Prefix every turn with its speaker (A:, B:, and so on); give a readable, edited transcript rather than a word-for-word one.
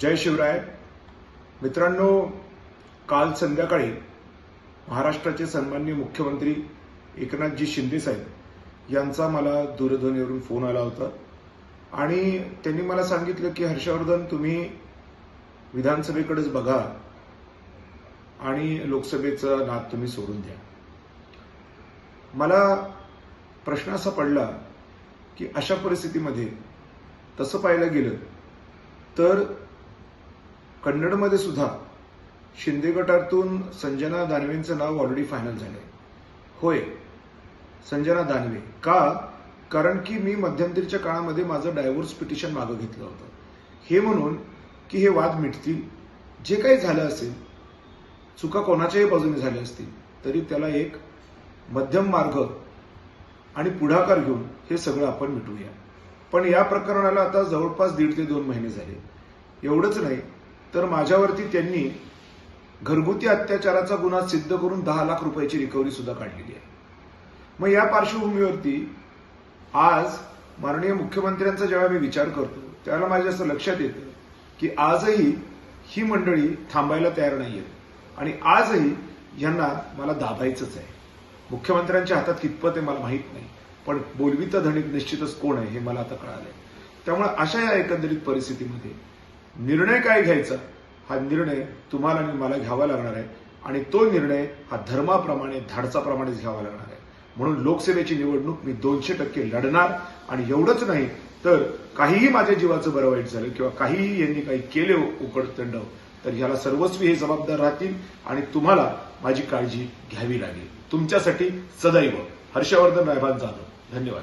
A: जय शिवराय. मित्रांनो, काल संध्याकाळी महाराष्ट्राचे सन्माननीय मुख्यमंत्री एकनाथजी शिंदे साहेब यांचा मला दूरध्वनीवरून फोन आला होता आणि त्यांनी मला सांगितलं की हर्षवर्धन, तुम्ही विधानसभेकडेच बघा आणि लोकसभेचं नाद तुम्ही सोडून द्या. मला प्रश्न असा पडला की अशा परिस्थितीमध्ये तसं पाहायला गेलं तर कन्नडमध्ये सुद्धा शिंदे गटातून संजना दानवेंचं नाव ऑलरेडी फायनल झालंय. होय, संजना दानवे. का? कारण की मी मध्यंतरीच्या काळामध्ये माझं डायव्होर्स पिटिशन मागं घेतलं होतं, हे म्हणून की हे वाद मिटतील. जे काही झालं असेल, चुका कोणाच्याही बाजूने झाल्या असतील तरी त्याला एक मध्यम मार्ग आणि पुढाकार घेऊन हे सगळं आपण मिटवूया. पण या प्रकरणाला आता जवळपास 1.5 ते 2 महिने झाले. एवढंच नाही तर माझ्यावरती त्यांनी घरगुती अत्याचाराचा गुन्हा सिद्ध करून 10 लाख रुपयाची रिकव्हरी सुद्धा काढलेली आहे. मग या पार्श्वभूमीवरती आज माननीय मुख्यमंत्र्यांचा जेव्हा मी विचार करतो त्यावेळेला माझ्या असं लक्षात येतं की आजही ही मंडळी थांबायला तयार नाहीयेत आणि आजही यांना मला दाबायचंच आहे. मुख्यमंत्र्यांच्या हातात कितपत आहे मला माहित नाही, पण बोलविता धनिक निश्चितच कोण आहे हे मला आता कळालंय. त्यामुळे अशा या एकंदरीत परिस्थितीमध्ये निर्णय काय घ्यायचा हा निर्णय तुम्हाला आणि मला घ्यावा लागणार आहे आणि तो निर्णय हा धर्माप्रमाणे धाडसाप्रमाणेच घ्यावा लागणार आहे. म्हणून लोकसभेची निवडणूक मी 200% लढणार आणि एवढंच नाही तर काहीही माझ्या जीवाचं बरं वाईट झालं किंवा काहीही यांनी काही केले उकडतंड तर ह्याला सर्वस्वी हे जबाबदार राहतील आणि तुम्हाला माझी काळजी घ्यावी लागेल. तुमच्यासाठी सदैव हर्षवर्धन रायभान जाधव. धन्यवाद.